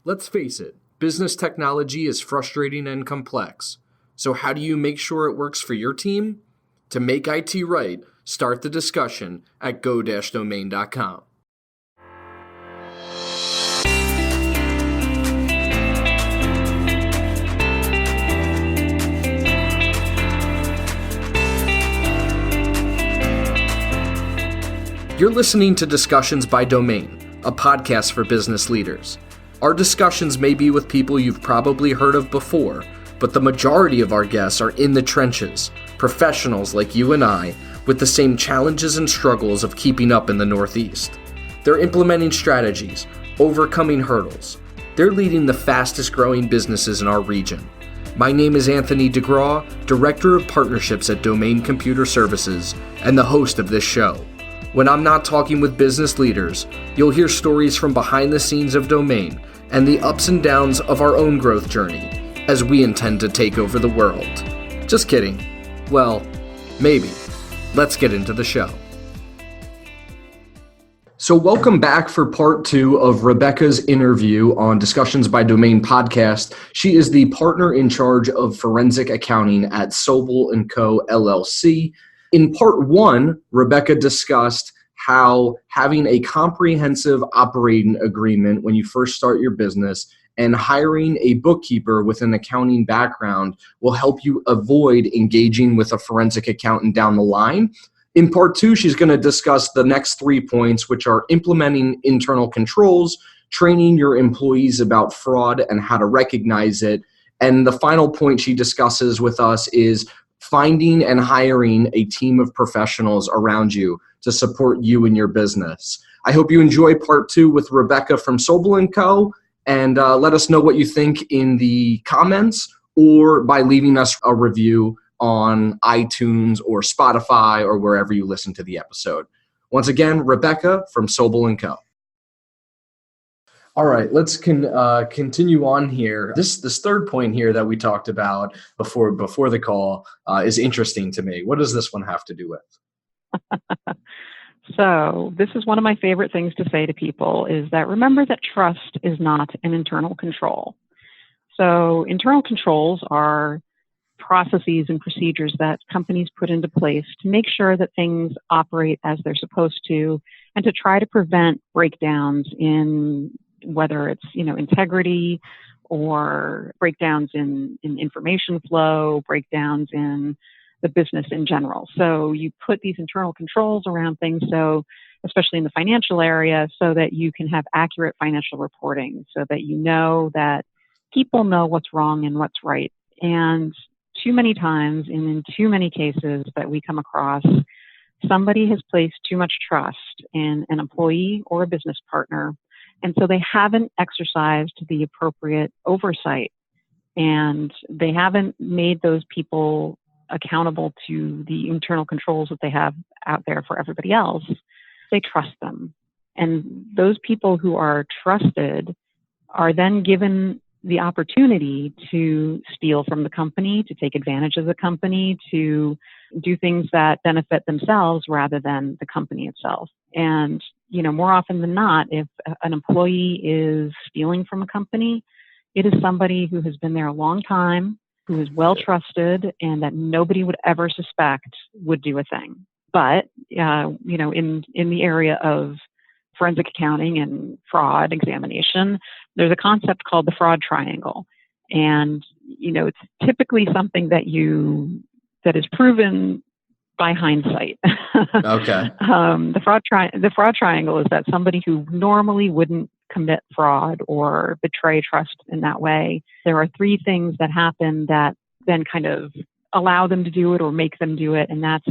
Let's face it, business technology is frustrating and complex. So how do you make sure it works for your team? To make IT right, start the discussion at go-domain.com. You're listening to Discussions by Domain, a podcast for business leaders. Our discussions may be with people you've probably heard of before, but the majority of our guests are in the trenches, professionals like you and I, with the same challenges and struggles of keeping up in the Northeast. They're implementing strategies, overcoming hurdles. They're leading the fastest growing businesses in our region. My name is Anthony DeGraw, Director of Partnerships at Domain Computer Services, and the host of this show. When I'm not talking with business leaders, you'll hear stories from behind the scenes of Domain and the ups and downs of our own growth journey, as we intend to take over the world. Just kidding. Well, maybe. Let's get into the show. So welcome back for part 2 of Rebecca's interview on Discussions by Domain podcast. She is the partner in charge of forensic accounting at Sobel & Co. LLC. In part 1, Rebecca discussed how having a comprehensive operating agreement when you first start your business and hiring a bookkeeper with an accounting background will help you avoid engaging with a forensic accountant down the line. In part 2, she's going to discuss the next 3 points, which are implementing internal controls, training your employees about fraud and how to recognize it. And the final point she discusses with us is finding and hiring a team of professionals around you to support you in your business. I hope you enjoy part 2 with Rebecca from Sobel & Co. And let us know what you think in the comments or by leaving us a review on iTunes or Spotify or wherever you listen to the episode. Once again, Rebecca from Sobel & Co. All right, let's continue on here. This third point here that we talked about before the call is interesting to me. What does this one have to do with? So this is one of my favorite things to say to people is that remember that trust is not an internal control. So internal controls are processes and procedures that companies put into place to make sure that things operate as they're supposed to and to try to prevent breakdowns in whether it's, integrity or breakdowns in information flow, breakdowns in the business in general. So you put these internal controls around things, so especially in the financial area, so that you can have accurate financial reporting, so that you know that people know what's wrong and what's right. And too many times and in too many cases that we come across, somebody has placed too much trust in an employee or a business partner. And so they haven't exercised the appropriate oversight and they haven't made those people accountable to the internal controls that they have out there for everybody else. They trust them. And those people who are trusted are then given the opportunity to steal from the company, to take advantage of the company, to do things that benefit themselves rather than the company itself. And, more often than not, if an employee is stealing from a company, it is somebody who has been there a long time, who is well trusted, and that nobody would ever suspect would do a thing. But, in the area of forensic accounting and fraud examination, there's a concept called the fraud triangle. And, it's typically something that is proven by hindsight. Okay. The fraud triangle is that somebody who normally wouldn't commit fraud or betray trust in that way, there are 3 things that happen that then kind of allow them to do it or make them do it. And that's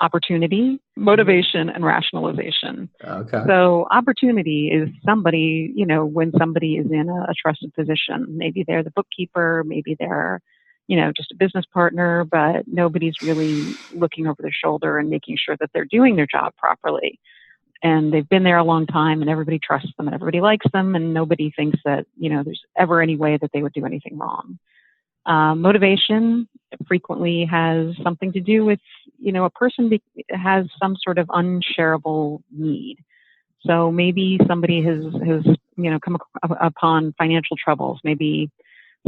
opportunity, motivation, and rationalization. Okay. So opportunity is somebody, when somebody is in a trusted position, maybe they're the bookkeeper, maybe they're, just a business partner, but nobody's really looking over their shoulder and making sure that they're doing their job properly. And they've been there a long time and everybody trusts them and everybody likes them and nobody thinks that, there's ever any way that they would do anything wrong. Motivation frequently has something to do with, a person has some sort of unshareable need. So maybe somebody has come upon financial troubles. Maybe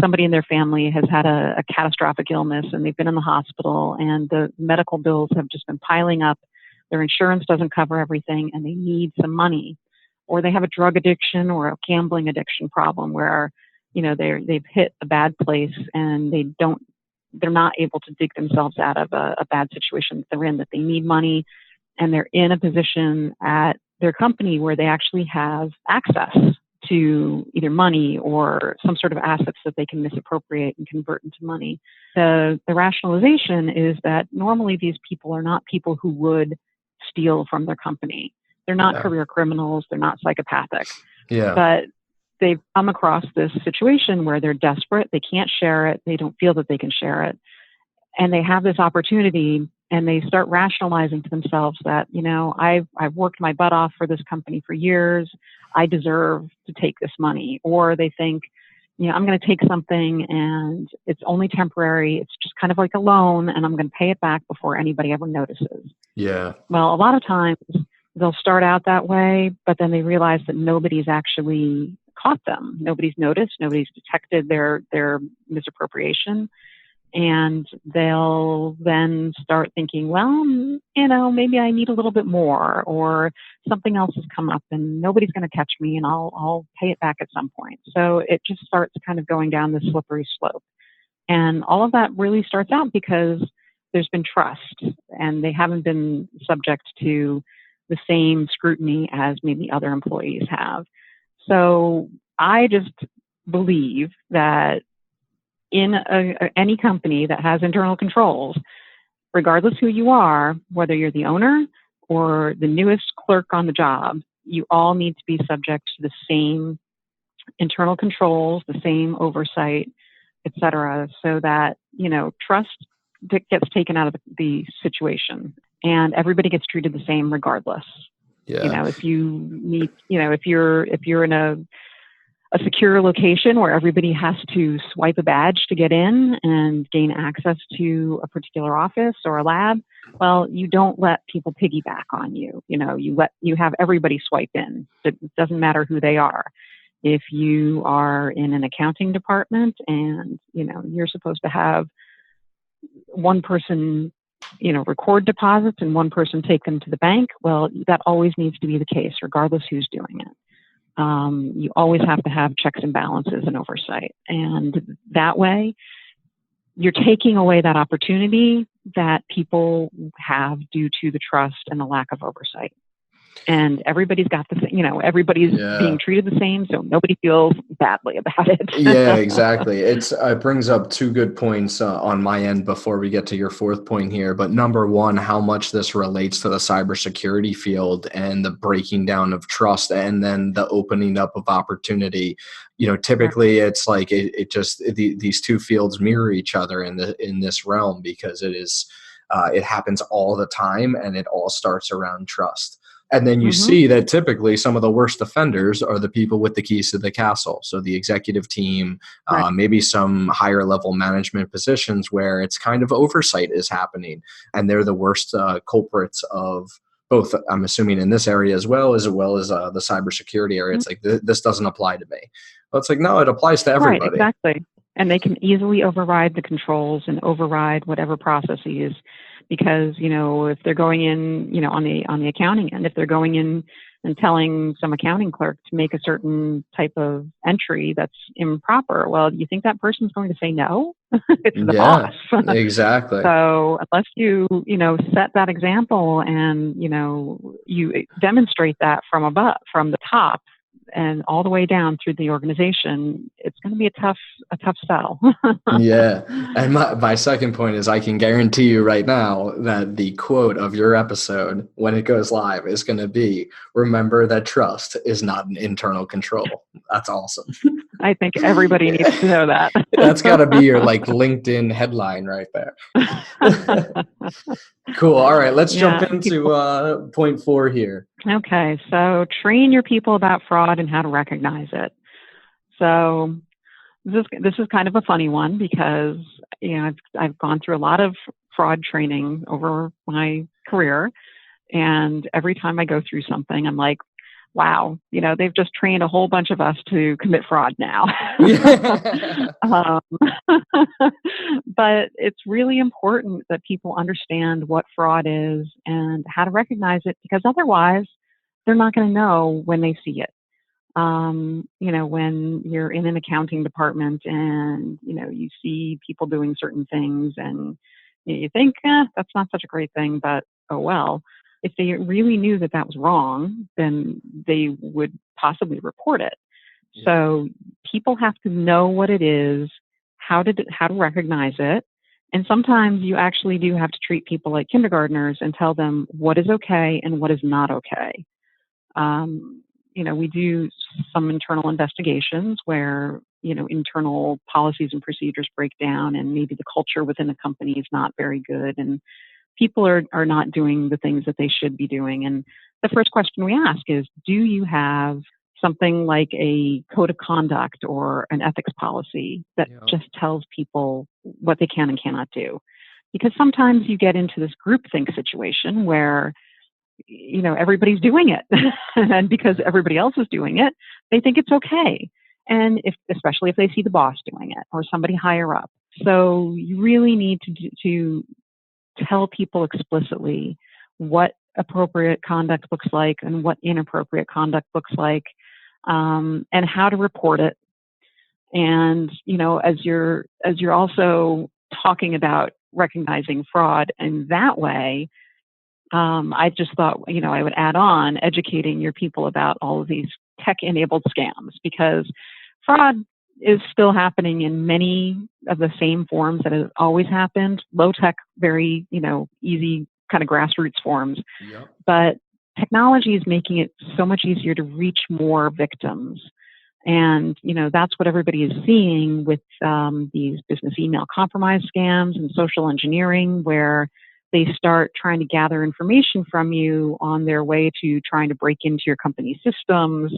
somebody in their family has had a catastrophic illness and they've been in the hospital and the medical bills have just been piling up. Their insurance doesn't cover everything and they need some money. Or they have a drug addiction or a gambling addiction problem where, they've hit a bad place and they're not able to dig themselves out of a bad situation that they're in, that they need money, and they're in a position at their company where they actually have access to either money or some sort of assets that they can misappropriate and convert into money. The rationalization is that normally these people are not people who would steal from their company. They're not career criminals. They're not psychopathic. Yeah. But they've come across this situation where they're desperate. They can't share it. They don't feel that they can share it. And they have this opportunity and they start rationalizing to themselves that, I've worked my butt off for this company for years. I deserve to take this money. Or they think, I'm going to take something and it's only temporary. It's just kind of like a loan and I'm going to pay it back before anybody ever notices. Yeah. Well, a lot of times they'll start out that way, but then they realize that nobody's actually caught them. Nobody's noticed. Nobody's detected their misappropriation. And they'll then start thinking, well, maybe I need a little bit more, or something else has come up and nobody's going to catch me and I'll pay it back at some point. So it just starts kind of going down this slippery slope. And all of that really starts out because there's been trust and they haven't been subject to the same scrutiny as maybe other employees have. So I just believe that in any company that has internal controls, regardless who you are, whether you're the owner or the newest clerk on the job, you all need to be subject to the same internal controls, the same oversight, et cetera, so that, trust gets taken out of the situation and everybody gets treated the same regardless. Yeah. If you need, if you're in a secure location where everybody has to swipe a badge to get in and gain access to a particular office or a lab, well, you don't let people piggyback on you. You have everybody swipe in. It doesn't matter who they are. If you are in an accounting department and, you're supposed to have one person, record deposits and one person take them to the bank, well, that always needs to be the case, regardless who's doing it. You always have to have checks and balances and oversight. And that way, you're taking away that opportunity that people have due to the trust and the lack of oversight. And everybody's got the same, everybody's being treated the same, so nobody feels badly about it. Yeah, exactly. It brings up two good points on my end before we get to your fourth point here. But number one, how much this relates to the cybersecurity field and the breaking down of trust, and then the opening up of opportunity. Typically it's like these two fields mirror each other in this realm, because it happens all the time, and it all starts around trust. And then you see that typically some of the worst offenders are the people with the keys to the castle. So the executive team, maybe some higher level management positions where it's kind of oversight is happening. And they're the worst culprits of both, I'm assuming in this area as well as the cybersecurity area. It's like, this doesn't apply to me. Well, it's like, no, it applies to everybody. Right, exactly. And they can easily override the controls and override whatever processes. Because, if they're going in, on the accounting end, if they're going in and telling some accounting clerk to make a certain type of entry that's improper, well, you think that person's going to say no? It's the boss. Exactly. So unless you set that example and, you demonstrate that from above, from the top, and all the way down through the organization, it's going to be a tough sell. Yeah. And my second point is, I can guarantee you right now that the quote of your episode when it goes live is going to be, remember that trust is not an internal control. That's awesome. I think everybody needs to know that. That's got to be your LinkedIn headline right there. Cool. All right. Let's jump into point 4 here. Okay. So train your people about fraud and how to recognize it. So this is kind of a funny one because, I've gone through a lot of fraud training over my career. And every time I go through something, I'm like, wow, they've just trained a whole bunch of us to commit fraud now. um, but it's really important that people understand what fraud is and how to recognize it, because otherwise they're not going to know when they see it. When you're in an accounting department and, you see people doing certain things and you think, that's not such a great thing, but oh well. If they really knew that that was wrong, then they would possibly report it. Yeah. So people have to know what it is, how to recognize it. And sometimes you actually do have to treat people like kindergartners and tell them what is okay and what is not okay. We do some internal investigations where, internal policies and procedures break down and maybe the culture within the company is not very good and people are not doing the things that they should be doing. And the first question we ask is, do you have something like a code of conduct or an ethics policy that just tells people what they can and cannot do? Because sometimes you get into this groupthink situation where everybody's doing it. And because everybody else is doing it, they think it's okay. And especially if they see the boss doing it or somebody higher up. So you really need to tell people explicitly what appropriate conduct looks like and what inappropriate conduct looks like, and how to report it. And, as you're also talking about recognizing fraud in that way, I just thought, I would add on educating your people about all of these tech-enabled scams, because fraud is still happening in many of the same forms that have always happened. Low-tech, very, easy kind of grassroots forms. Yep. But technology is making it so much easier to reach more victims. And, that's what everybody is seeing with these business email compromise scams and social engineering, where they start trying to gather information from you on their way to trying to break into your company's systems.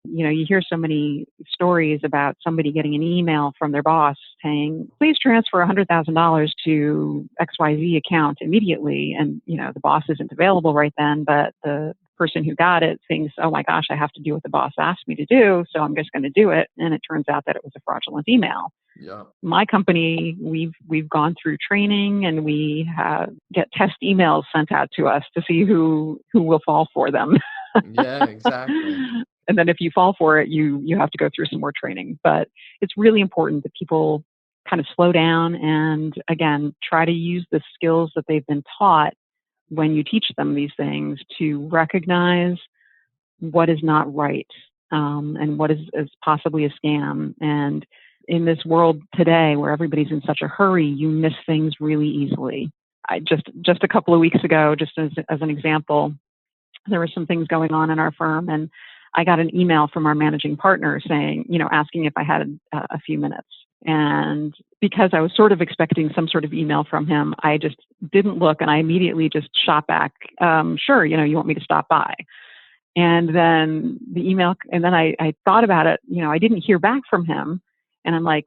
You hear so many stories about somebody getting an email from their boss saying, please transfer $100,000 to XYZ account immediately. And, the boss isn't available right then, but the person who got it thinks, oh my gosh, I have to do what the boss asked me to do, so I'm just going to do it. And it turns out that it was a fraudulent email. Yeah. My company, we've gone through training and we get test emails sent out to us to see who will fall for them. Yeah, exactly. And then if you fall for it, you have to go through some more training. But it's really important that people kind of slow down and, again, try to use the skills that they've been taught when you teach them these things to recognize what is not right, and what is possibly a scam. And in this world today where everybody's in such a hurry, you miss things really easily. I just a couple of weeks ago, just as an example, there were some things going on in our firm, and I got an email from our managing partner saying, asking if I had a few minutes. And because I was sort of expecting some sort of email from him, I just didn't look, and I immediately just shot back, sure, you want me to stop by. And then the email, and then I thought about it, I didn't hear back from him. And I'm like,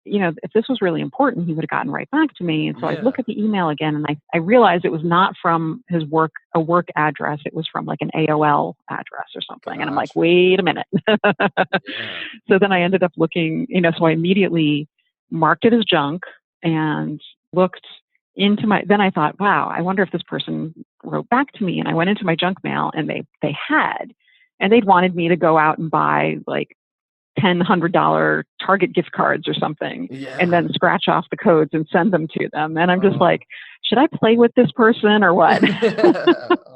if this was really important, he would have gotten right back to me. And so I look at the email again, and I realized it was not from a work address. It was from like an AOL address or something. Gotcha. And I'm like, wait a minute. So then I ended up looking, so I immediately marked it as junk and looked into then I thought, wow, I wonder if this person wrote back to me. And I went into my junk mail, and they had, and they'd wanted me to go out and buy like $100 Target gift cards or something, and then scratch off the codes and send them to them. And I'm just like, should I play with this person or what?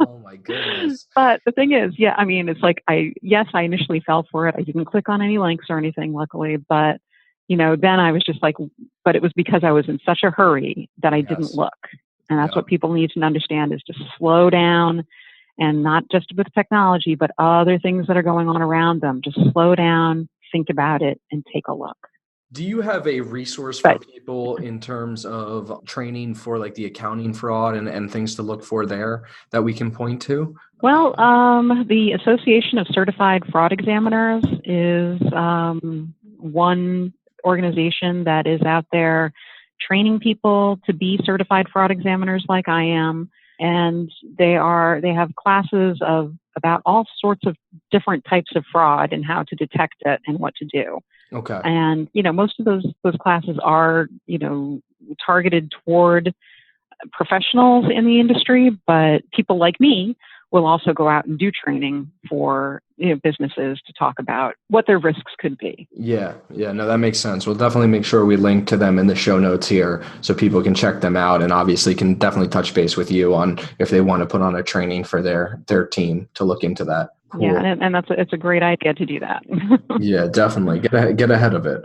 Oh my goodness. But the thing is, it's like, I initially fell for it. I didn't click on any links or anything, luckily. But, then I was just like, but it was because I was in such a hurry that I didn't look. And that's what people need to understand, is to slow down, and not just with technology, but other things that are going on around them. Just slow down, think about it, and take a look. Do you have a resource for people in terms of training for like the accounting fraud and things to look for there that we can point to? Well, the Association of Certified Fraud Examiners is one organization that is out there training people to be certified fraud examiners like I am. And they have classes of about all sorts of different types of fraud and how to detect it and what to do. Okay. And, most of those classes are, targeted toward professionals in the industry, but people like me will also go out and do training for businesses to talk about what their risks could be. Yeah. No, that makes sense. We'll definitely make sure we link to them in the show notes here so people can check them out, and obviously can definitely touch base with you on if they want to put on a training for their team to look into that. Cool. Yeah, and it's a great idea to do that. Yeah, definitely get ahead of it.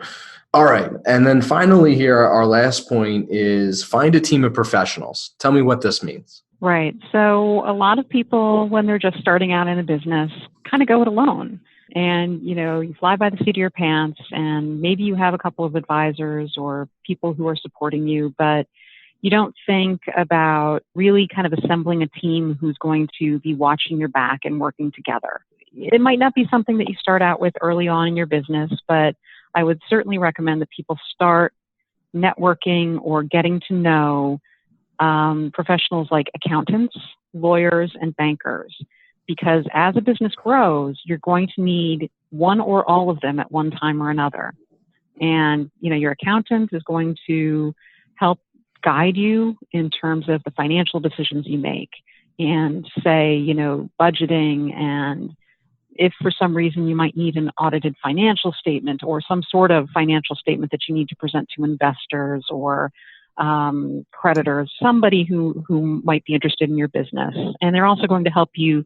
All right. And then finally here, our last point is find a team of professionals. Tell me what this means. Right. So a lot of people, when they're just starting out in a business, kind of go it alone. And, you fly by the seat of your pants, and maybe you have a couple of advisors or people who are supporting you, but you don't think about really kind of assembling a team who's going to be watching your back and working together. It might not be something that you start out with early on in your business, but I would certainly recommend that people start networking or getting to know professionals like accountants, lawyers, and bankers. Because as a business grows, you're going to need one or all of them at one time or another. And, your accountant is going to help guide you in terms of the financial decisions you make and say, budgeting, and if for some reason you might need an audited financial statement or some sort of financial statement that you need to present to investors or creditors, somebody who might be interested in your business. And they're also going to help you,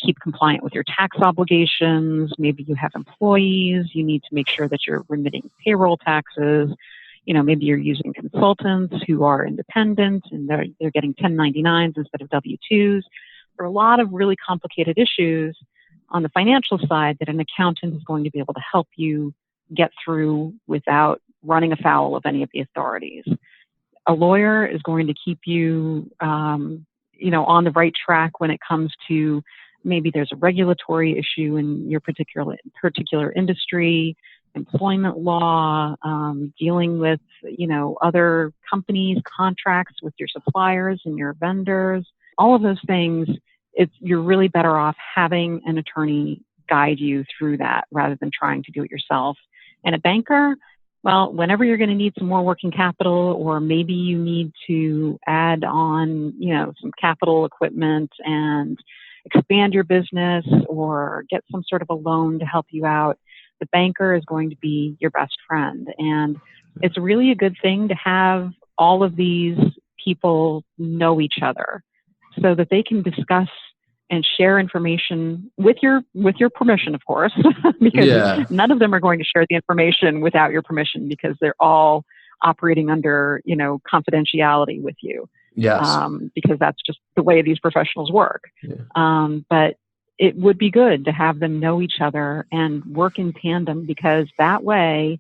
keep compliant with your tax obligations. Maybe you have employees. You need to make sure that you're remitting payroll taxes. Maybe you're using consultants who are independent and they're getting 1099s instead of W-2s. There are a lot of really complicated issues on the financial side that an accountant is going to be able to help you get through without running afoul of any of the authorities. A lawyer is going to keep you, on the right track when it comes to maybe there's a regulatory issue in your particular industry, employment law, dealing with, other companies, contracts with your suppliers and your vendors, all of those things. You're really better off having an attorney guide you through that rather than trying to do it yourself. And a banker, well, whenever you're going to need some more working capital, or maybe you need to add on, some capital equipment and expand your business or get some sort of a loan to help you out, the banker is going to be your best friend. And it's really a good thing to have all of these people know each other so that they can discuss and share information with your permission, of course, because none of them are going to share the information without your permission, because they're all operating under, confidentiality with you. Yes. Because that's just the way these professionals work. Yeah. But it would be good to have them know each other and work in tandem, because that way,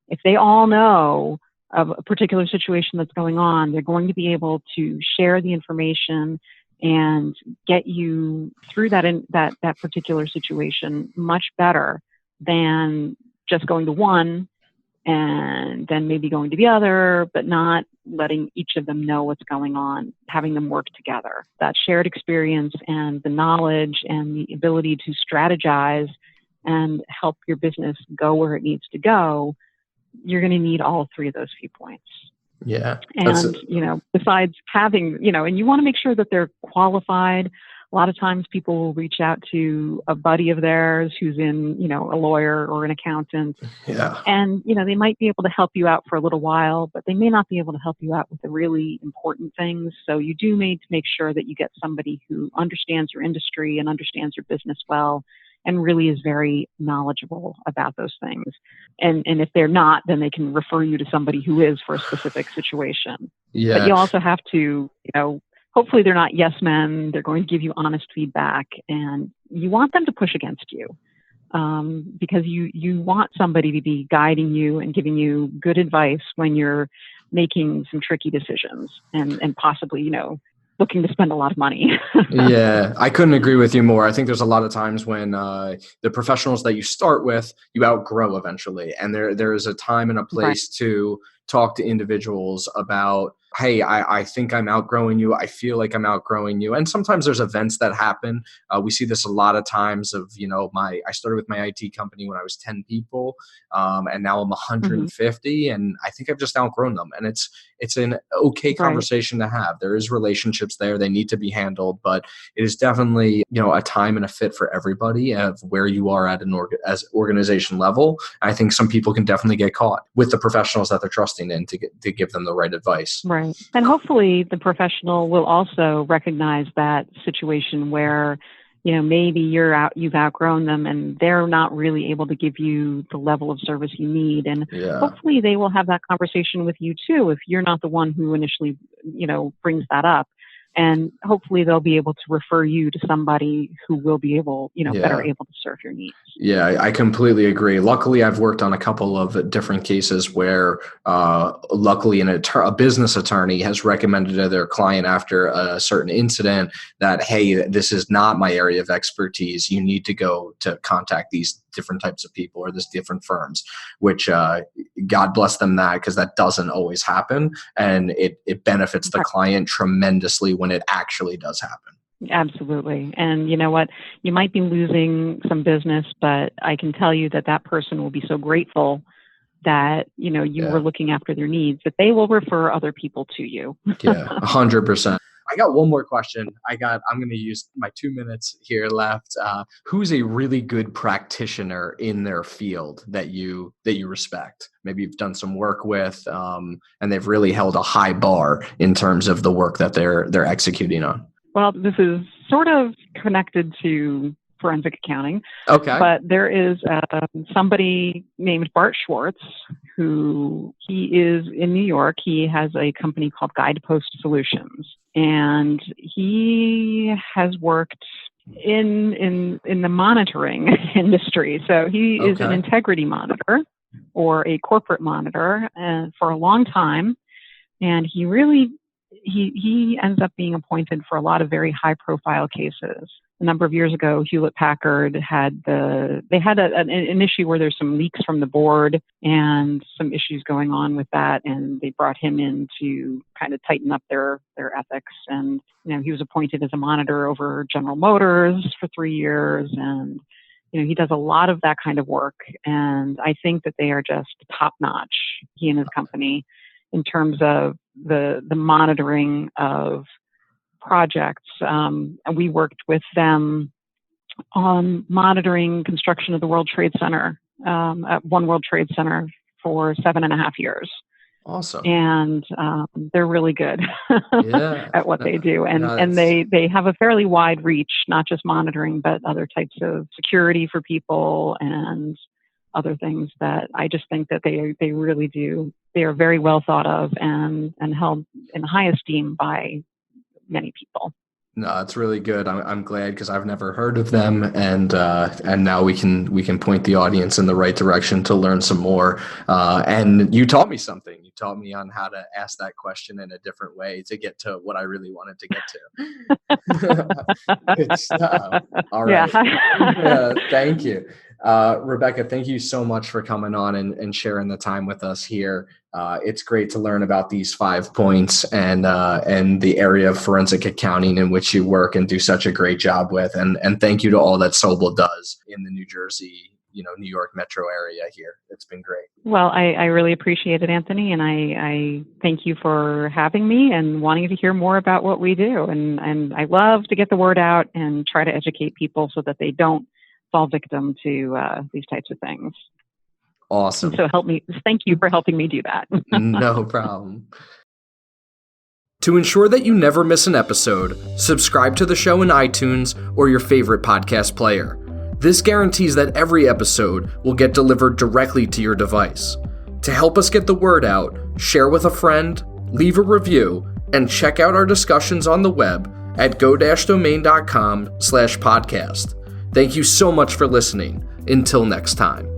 if they all know of a particular situation that's going on, they're going to be able to share the information and get you through that particular situation much better than just going to one and then maybe going to the other, but not letting each of them know what's going on, having them work together. That shared experience and the knowledge and the ability to strategize and help your business go where it needs to go, you're going to need all three of those few points. Yeah. And, besides having, and you want to make sure that they're qualified. A lot of times people will reach out to a buddy of theirs who's in, a lawyer or an accountant. Yeah. And, they might be able to help you out for a little while, but they may not be able to help you out with the really important things. So you do need to make sure that you get somebody who understands your industry and understands your business well and really is very knowledgeable about those things. And if they're not, then they can refer you to somebody who is for a specific situation. Yeah. But you also have to, hopefully they're not yes men. They're going to give you honest feedback, and you want them to push against you, because you want somebody to be guiding you and giving you good advice when you're making some tricky decisions and possibly, looking to spend a lot of money. Yeah, I couldn't agree with you more. I think there's a lot of times when the professionals that you start with, you outgrow eventually. And there is a time and a place to talk to individuals about, hey, I think I'm outgrowing you. I feel like I'm outgrowing you. And sometimes there's events that happen. We see this a lot of times of, I started with my IT company when I was 10 people, and now I'm 150, and I think I've just outgrown them. And it's an okay conversation to have. There is relationships there. They need to be handled, but it is definitely, a time and a fit for everybody of where you are at as organization level. I think some people can definitely get caught with the professionals that they're trusting in to give them the right advice. Right. And hopefully the professional will also recognize that situation where, maybe you've outgrown them and they're not really able to give you the level of service you need. And hopefully they will have that conversation with you too, if you're not the one who initially, brings that up. And hopefully they'll be able to refer you to somebody who will be able, better able to serve your needs. Yeah, I completely agree. Luckily, I've worked on a couple of different cases where luckily a business attorney has recommended to their client after a certain incident that, hey, this is not my area of expertise. You need to go to contact these different types of people or these different firms, which God bless them that, because that doesn't always happen. And it benefits the client tremendously when it actually does happen. Absolutely. And you know what? You might be losing some business, but I can tell you that person will be so grateful that, you were looking after their needs, that they will refer other people to you. Yeah, 100%. I got one more question. I'm going to use my 2 minutes here left. Who's a really good practitioner in their field that you respect? Maybe you've done some work with, and they've really held a high bar in terms of the work that they're executing on. Well, this is sort of connected to forensic accounting. Okay. But there is somebody named Bart Schwartz, who he is in New York. He has a company called Guidepost Solutions, and he has worked in the monitoring industry. So he is an integrity monitor or a corporate monitor for a long time, and he ends up being appointed for a lot of very high-profile cases. A number of years ago, Hewlett-Packard had an issue where there's some leaks from the board and some issues going on with that, and they brought him in to kind of tighten up their ethics. And he was appointed as a monitor over General Motors for 3 years, and he does a lot of that kind of work. And I think that they are just top-notch, he and his company, in terms of the monitoring of projects. And we worked with them on monitoring construction of the World Trade Center, at One World Trade Center, for 7.5 years. Awesome. And they're really good at what they do. And they have a fairly wide reach, not just monitoring, but other types of security for people and other things that I just think that they really do. They are very well thought of and held in high esteem by many people. No, it's really good. I'm glad, because I've never heard of them, and now we can point the audience in the right direction to learn some more. And you taught me something. You taught me on how to ask that question in a different way to get to what I really wanted to get to. Good stuff. All right. Yeah. Thank you. Rebecca, thank you so much for coming on and sharing the time with us here. It's great to learn about these 5 points and the area of forensic accounting in which you work and do such a great job with. And thank you to all that Sobel does in the New Jersey, New York metro area here. It's been great. Well, I really appreciate it, Anthony. And I thank you for having me and wanting to hear more about what we do. And I love to get the word out and try to educate people so that they don't fall victim to these types of things. Awesome. So thank you for helping me do that. No problem. To ensure that you never miss an episode, subscribe to the show in iTunes or your favorite podcast player. This guarantees that every episode will get delivered directly to your device. To help us get the word out, share with a friend, leave a review, and check out our discussions on the web at go-domain.com/podcast. Thank you so much for listening. Until next time.